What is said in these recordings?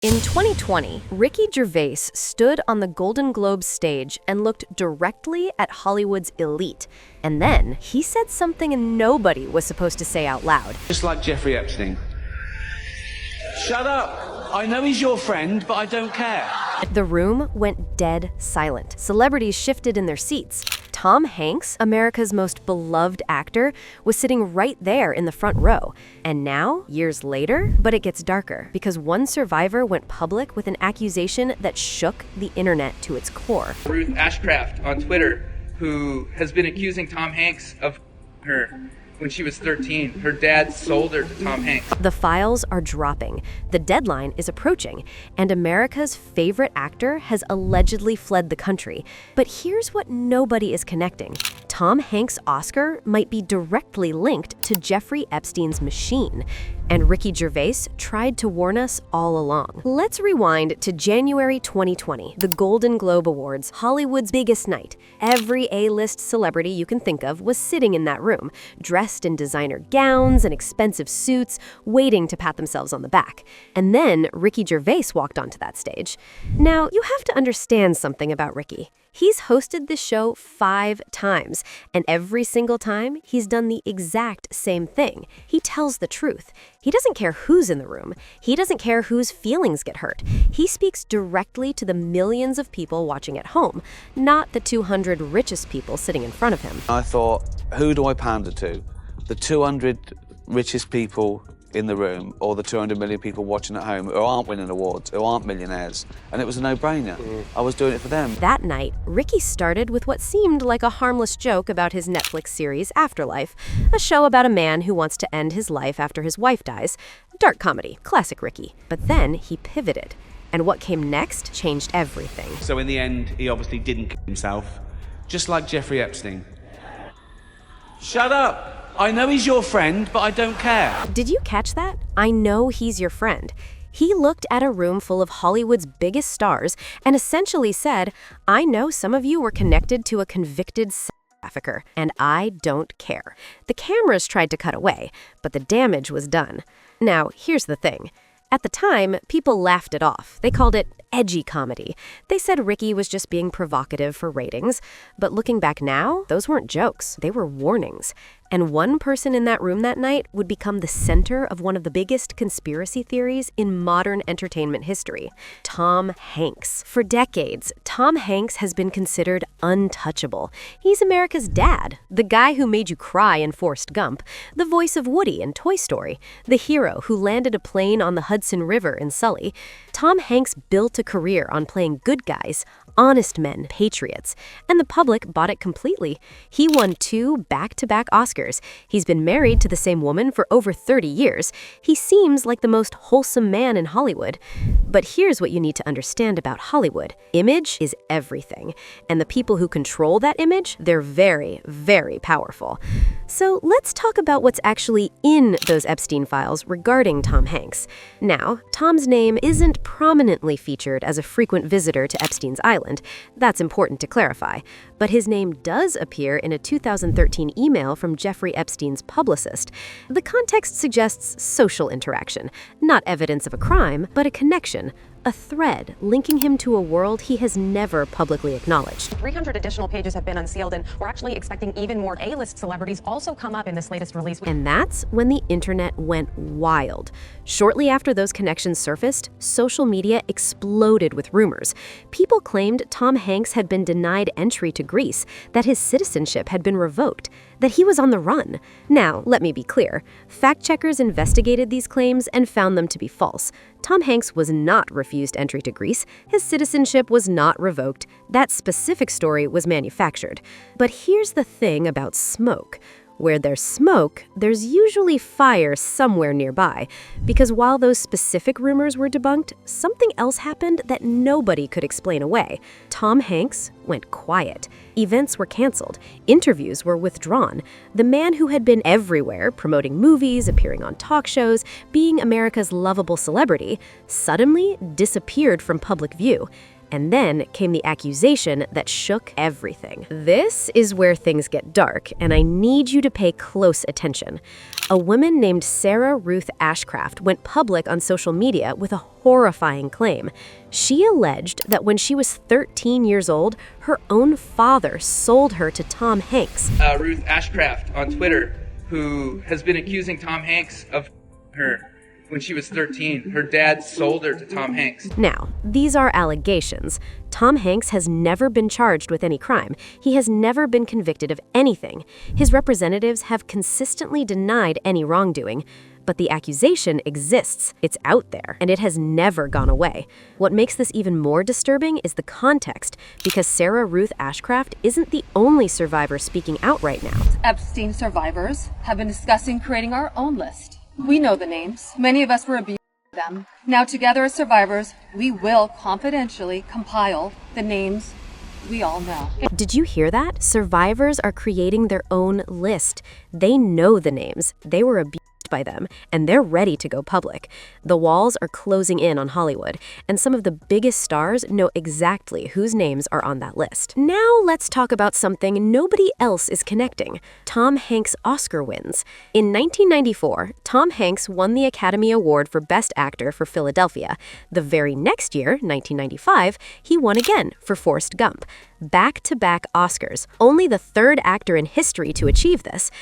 In 2020, Ricky Gervais stood on the Golden Globe stage and looked directly at Hollywood's elite. And then he said something nobody was supposed to say out loud. Just like Jeffrey Epstein. Shut up! I know he's your friend, but I don't care. The room went dead silent. Celebrities shifted in their seats. Tom Hanks, America's most beloved actor, was sitting right there in the front row. And now, years later, but it gets darker, because one survivor went public with an accusation that shook the internet to its core. Ruth Ashcraft on Twitter, who has been accusing Tom Hanks of her when she was 13. Her dad sold her to Tom Hanks. The files are dropping, the deadline is approaching, and America's favorite actor has allegedly fled the country. But here's what nobody is connecting. Tom Hanks' Oscar might be directly linked to Jeffrey Epstein's machine. And Ricky Gervais tried to warn us all along. Let's rewind to January 2020, the Golden Globe Awards, Hollywood's biggest night. Every A-list celebrity you can think of was sitting in that room, dressed in designer gowns and expensive suits, waiting to pat themselves on the back. And then Ricky Gervais walked onto that stage. Now, you have to understand something about Ricky. He's hosted this show 5 times, and every single time, he's done the exact same thing. He tells the truth. He doesn't care who's in the room. He doesn't care whose feelings get hurt. He speaks directly to the millions of people watching at home, not the 200 richest people sitting in front of him. I thought, who do I pander to? The 200 richest people in the room, or the 200 million people watching at home who aren't winning awards, who aren't millionaires? And it was a no-brainer. I was doing it for them. That night, Ricky started with what seemed like a harmless joke about his Netflix series Afterlife, a show about a man who wants to end his life after his wife dies. Dark comedy, classic Ricky. But then he pivoted, and what came next changed everything. So in the end, he obviously didn't kill himself, just like Jeffrey Epstein. Shut up! I know he's your friend, but I don't care. Did you catch that? I know he's your friend. He looked at a room full of Hollywood's biggest stars and essentially said, I know some of you were connected to a convicted sex trafficker, and I don't care. The cameras tried to cut away, but the damage was done. Now, here's the thing. At the time, people laughed it off. They called it edgy comedy. They said Ricky was just being provocative for ratings. But looking back now, those weren't jokes. They were warnings. And one person in that room that night would become the center of one of the biggest conspiracy theories in modern entertainment history: Tom Hanks. For decades, Tom Hanks has been considered untouchable. He's America's dad, the guy who made you cry in Forrest Gump, the voice of Woody in Toy Story, the hero who landed a plane on the Hudson River in Sully. Tom Hanks built a career on playing good guys, honest men, patriots, and the public bought it completely. He won 2 back-to-back Oscars. He's been married to the same woman for over 30 years. He seems like the most wholesome man in Hollywood. But here's what you need to understand about Hollywood. Image is everything. And the people who control that image, they're very, very powerful. So let's talk about what's actually in those Epstein files regarding Tom Hanks. Now, Tom's name isn't prominently featured as a frequent visitor to Epstein's island. That's important to clarify. But his name does appear in a 2013 email from Jeffrey Epstein's publicist. The context suggests social interaction, not evidence of a crime, but a connection, a thread linking him to a world he has never publicly acknowledged. 300 additional pages have been unsealed, and we're actually expecting even more A-list celebrities also come up in this latest release. And that's when the internet went wild. Shortly after those connections surfaced, social media exploded with rumors. People claimed Tom Hanks had been denied entry to Greece, that his citizenship had been revoked, that he was on the run. Now, let me be clear. Fact-checkers investigated these claims and found them to be false. Tom Hanks was not refused entry to Greece. His citizenship was not revoked. That specific story was manufactured. But here's the thing about smoke. Where there's smoke, there's usually fire somewhere nearby. Because while those specific rumors were debunked, something else happened that nobody could explain away. Tom Hanks went quiet. Events were canceled. Interviews were withdrawn. The man who had been everywhere, promoting movies, appearing on talk shows, being America's lovable celebrity, suddenly disappeared from public view. And then came the accusation that shook everything. This is where things get dark, and I need you to pay close attention. A woman named Sarah Ruth Ashcraft went public on social media with a horrifying claim. She alleged that when she was 13 years old, her own father sold her to Tom Hanks. Ruth Ashcraft on Twitter, who has been accusing Tom Hanks of her when she was 13. Her dad sold her to Tom Hanks. Now, these are allegations. Tom Hanks has never been charged with any crime. He has never been convicted of anything. His representatives have consistently denied any wrongdoing. But the accusation exists. It's out there, and it has never gone away. What makes this even more disturbing is the context, because Sarah Ruth Ashcraft isn't the only survivor speaking out right now. Epstein survivors have been discussing creating our own list. We know the names. Many of us were abused by them. Now, together as survivors, we will confidentially compile the names we all know. Did you hear that? Survivors are creating their own list. They know the names. They were abused by them, and they're ready to go public. The walls are closing in on Hollywood, and some of the biggest stars know exactly whose names are on that list. Now let's talk about something nobody else is connecting: Tom Hanks' Oscar wins. In 1994, Tom Hanks won the Academy Award for Best Actor for Philadelphia. The very next year, 1995, he won again for Forrest Gump. Back-to-back Oscars, only the third actor in history to achieve this.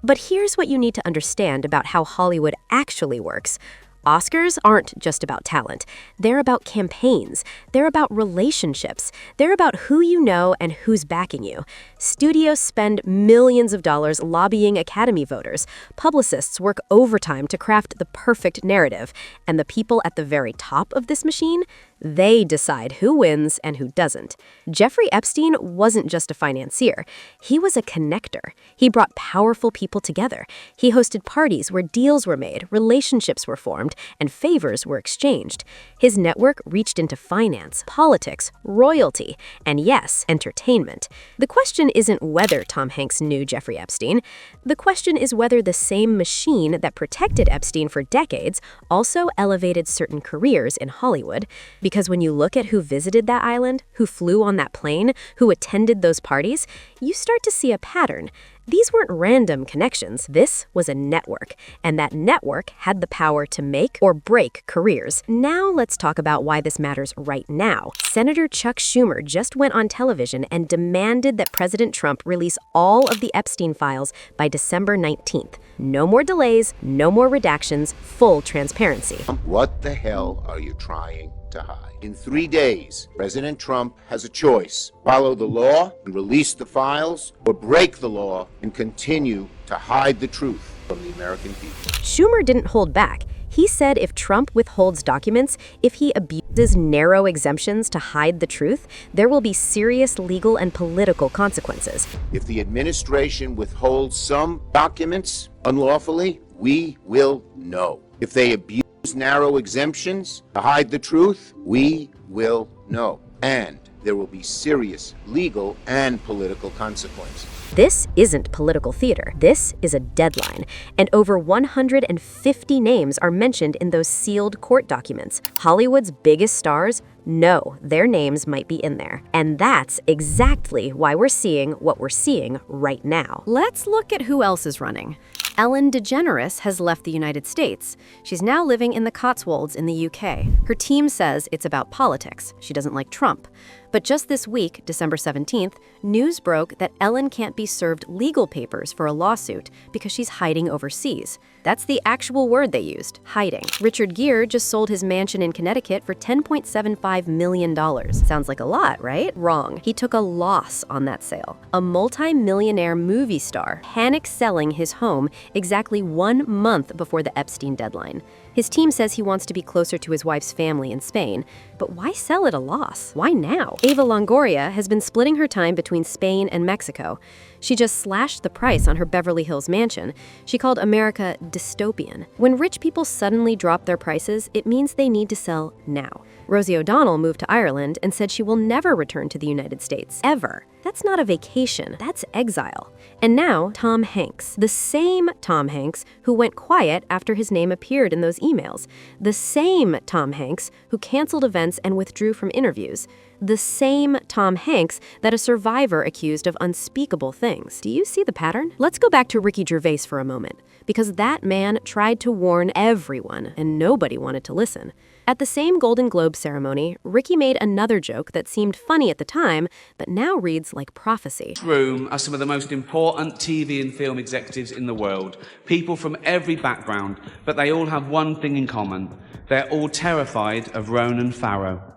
But here's what you need to understand about how Hollywood actually works. Oscars aren't just about talent. They're about campaigns. They're about relationships. They're about who you know and who's backing you. Studios spend millions of dollars lobbying Academy voters. Publicists work overtime to craft the perfect narrative. And the people at the very top of this machine, they decide who wins and who doesn't. Jeffrey Epstein wasn't just a financier. He was a connector. He brought powerful people together. He hosted parties where deals were made, relationships were formed, and favors were exchanged. His network reached into finance, politics, royalty, and yes, entertainment. The question isn't whether Tom Hanks knew Jeffrey Epstein. The question is whether the same machine that protected Epstein for decades also elevated certain careers in Hollywood. Because when you look at who visited that island, who flew on that plane, who attended those parties, you start to see a pattern. These weren't random connections. This was a network, and that network had the power to make or break careers. Now let's talk about why this matters right now. Senator Chuck Schumer just went on television and demanded that President Trump release all of the Epstein files by December 19th. No more delays, no more redactions, full transparency. What the hell are you trying to hide? In 3 days, President Trump has a choice: follow the law and release the files, or break the law and continue to hide the truth from the American people. Schumer didn't hold back. He said if Trump withholds documents, if he abuses narrow exemptions to hide the truth, there will be serious legal and political consequences. If the administration withholds some documents unlawfully, we will know. If they abuse narrow exemptions to hide the truth, we will know. And there will be serious legal and political consequences. This isn't political theater. This is a deadline. And over 150 names are mentioned in those sealed court documents. Hollywood's biggest stars know their names might be in there. And that's exactly why we're seeing what we're seeing right now. Let's look at who else is running. Ellen DeGeneres has left the United States. She's now living in the Cotswolds in the UK. Her team says it's about politics. She doesn't like Trump. But just this week, December 17th, news broke that Ellen can't be served legal papers for a lawsuit because she's hiding overseas. That's the actual word they used, hiding. Richard Gere just sold his mansion in Connecticut for $10.75 million. Sounds like a lot, right? Wrong. He took a loss on that sale. A multi-millionaire movie star panicked selling his home exactly 1 month before the Epstein deadline. His team says he wants to be closer to his wife's family in Spain. But why sell at a loss? Why now? Eva Longoria has been splitting her time between Spain and Mexico. She just slashed the price on her Beverly Hills mansion. She called America dystopian. When rich people suddenly drop their prices, it means they need to sell now. Rosie O'Donnell moved to Ireland and said she will never return to the United States, ever. That's not a vacation, that's exile. And now, Tom Hanks, the same Tom Hanks who went quiet after his name appeared in those emails. The same Tom Hanks who canceled events and withdrew from interviews. The same Tom Hanks that a survivor accused of unspeakable things. Do you see the pattern? Let's go back to Ricky Gervais for a moment, because that man tried to warn everyone and nobody wanted to listen. At the same Golden Globe ceremony, Ricky made another joke that seemed funny at the time, but now reads like prophecy. Room are some of the most important TV and film executives in the world. People from every background, but they all have one thing in common. They're all terrified of Ronan Farrow.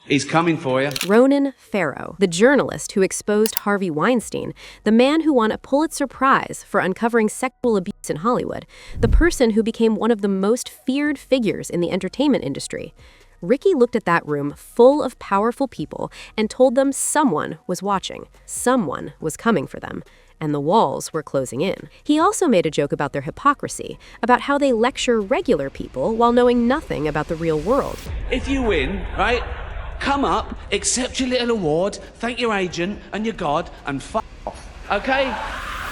He's coming for you. Ronan Farrow, the journalist who exposed Harvey Weinstein, the man who won a Pulitzer Prize for uncovering sexual abuse in Hollywood, the person who became one of the most feared figures in the entertainment industry. Ricky looked at that room full of powerful people and told them someone was watching, someone was coming for them, and the walls were closing in. He also made a joke about their hypocrisy, about how they lecture regular people while knowing nothing about the real world. If you win, right? Come up, accept your little award, thank your agent and your God, and f*** off, okay?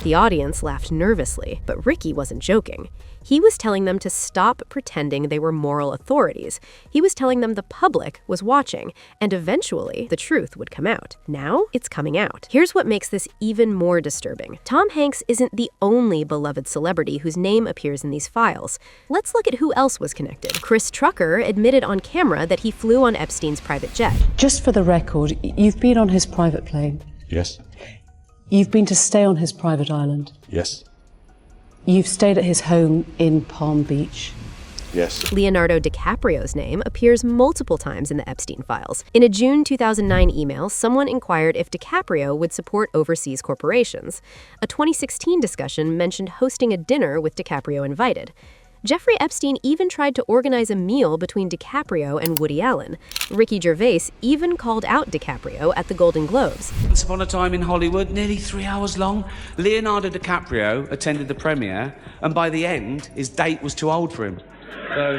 The audience laughed nervously, but Ricky wasn't joking. He was telling them to stop pretending they were moral authorities. He was telling them the public was watching, and eventually the truth would come out. Now it's coming out. Here's what makes this even more disturbing. Tom Hanks isn't the only beloved celebrity whose name appears in these files. Let's look at who else was connected. Chris Trucker admitted on camera that he flew on Epstein's private jet. Just for the record, you've been on his private plane. Yes. You've been to stay on his private island. Yes. You've stayed at his home in Palm Beach. Yes. Leonardo DiCaprio's name appears multiple times in the Epstein files. In a June 2009 email, someone inquired if DiCaprio would support overseas corporations. A 2016 discussion mentioned hosting a dinner with DiCaprio invited. Jeffrey Epstein even tried to organize a meal between DiCaprio and Woody Allen. Ricky Gervais even called out DiCaprio at the Golden Globes. Once upon a time in Hollywood, nearly 3 hours long, Leonardo DiCaprio attended the premiere, and by the end, his date was too old for him. So...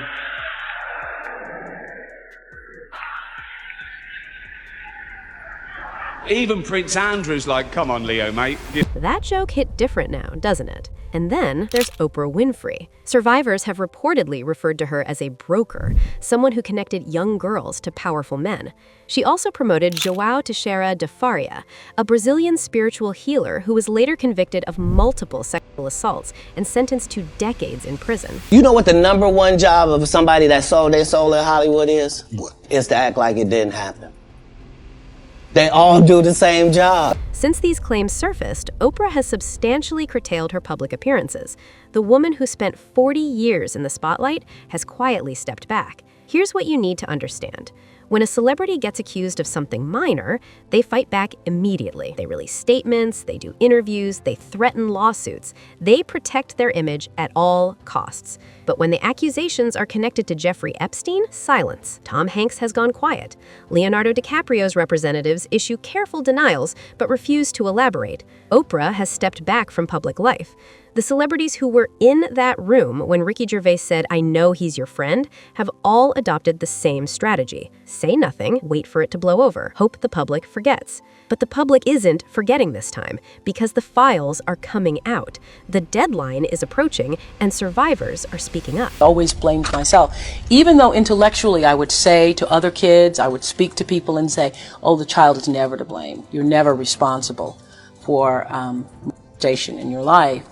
even Prince Andrew's like, come on, Leo, mate. That joke hit different now, doesn't it? And then there's Oprah Winfrey. Survivors have reportedly referred to her as a broker, someone who connected young girls to powerful men. She also promoted João Teixeira de Faria, a Brazilian spiritual healer who was later convicted of multiple sexual assaults and sentenced to decades in prison. You know what the number one job of somebody that sold their soul in Hollywood is? What? Is to act like it didn't happen. They all do the same job. Since these claims surfaced, Oprah has substantially curtailed her public appearances. The woman who spent 40 years in the spotlight has quietly stepped back. Here's what you need to understand. When a celebrity gets accused of something minor, they fight back immediately. They release statements, they do interviews, they threaten lawsuits. They protect their image at all costs. But when the accusations are connected to Jeffrey Epstein, silence. Tom Hanks has gone quiet. Leonardo DiCaprio's representatives issue careful denials but refuse to elaborate. Oprah has stepped back from public life. The celebrities who were in that room when Ricky Gervais said, "I know he's your friend," have all adopted the same strategy. Say nothing, wait for it to blow over, hope the public forgets. But the public isn't forgetting this time, because the files are coming out. The deadline is approaching, and survivors are speaking up. Always blamed myself. Even though intellectually I would say to other kids, I would speak to people and say, oh, the child is never to blame. You're never responsible for molestation in your life.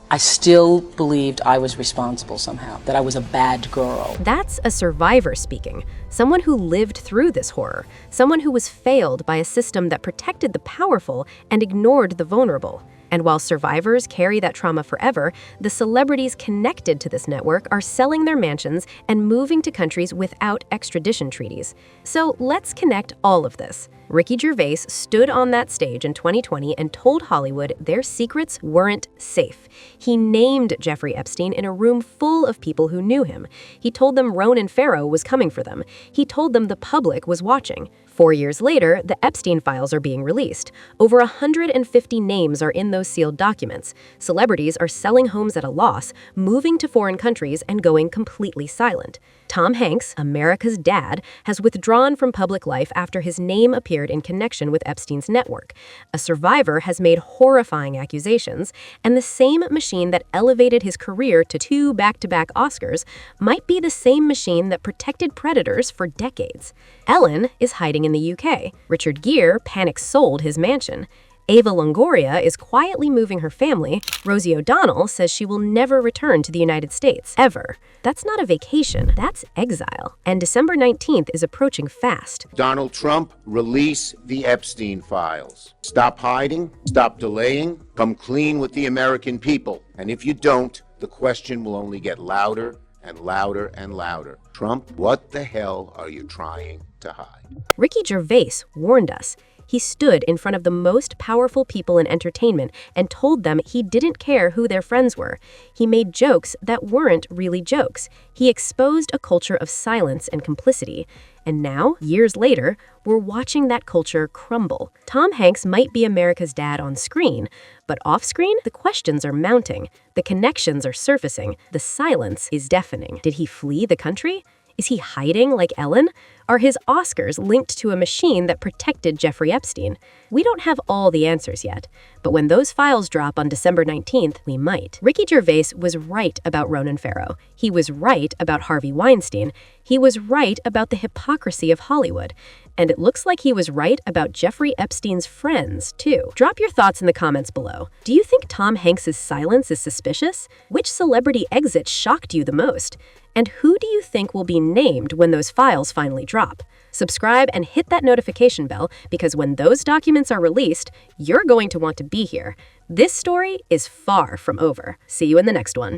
I still believed I was responsible somehow, that I was a bad girl. That's a survivor speaking, someone who lived through this horror, someone who was failed by a system that protected the powerful and ignored the vulnerable. And while survivors carry that trauma forever, the celebrities connected to this network are selling their mansions and moving to countries without extradition treaties. So let's connect all of this. Ricky Gervais stood on that stage in 2020 and told Hollywood their secrets weren't safe. He named Jeffrey Epstein in a room full of people who knew him. He told them Ronan Farrow was coming for them. He told them the public was watching. 4 years later, the Epstein files are being released. Over 150 names are in those sealed documents. Celebrities are selling homes at a loss, moving to foreign countries, and going completely silent. Tom Hanks, America's dad, has withdrawn from public life after his name appeared appeared in connection with Epstein's network. A survivor has made horrifying accusations, and the same machine that elevated his career to 2 back-to-back Oscars might be the same machine that protected predators for decades. Ellen is hiding in the UK. Richard Gere panic-sold his mansion. Ava Longoria is quietly moving her family. Rosie O'Donnell says she will never return to the United States, ever. That's not a vacation, that's exile. And December 19th is approaching fast. Donald Trump, release the Epstein files. Stop hiding, stop delaying, come clean with the American people. And if you don't, the question will only get louder and louder and louder. Trump, what the hell are you trying to hide? Ricky Gervais warned us. He stood in front of the most powerful people in entertainment and told them he didn't care who their friends were. He made jokes that weren't really jokes. He exposed a culture of silence and complicity. And now, years later, we're watching that culture crumble. Tom Hanks might be America's dad on screen, but off-screen, the questions are mounting. The connections are surfacing. The silence is deafening. Did he flee the country? Is he hiding like Ellen? Are his Oscars linked to a machine that protected Jeffrey Epstein? We don't have all the answers yet, but when those files drop on December 19th, we might. Ricky Gervais was right about Ronan Farrow. He was right about Harvey Weinstein. He was right about the hypocrisy of Hollywood. And it looks like he was right about Jeffrey Epstein's friends, too. Drop your thoughts in the comments below. Do you think Tom Hanks' silence is suspicious? Which celebrity exit shocked you the most? And who do you think will be named when those files finally drop? Subscribe and hit that notification bell, because when those documents are released, you're going to want to be here. This story is far from over. See you in the next one.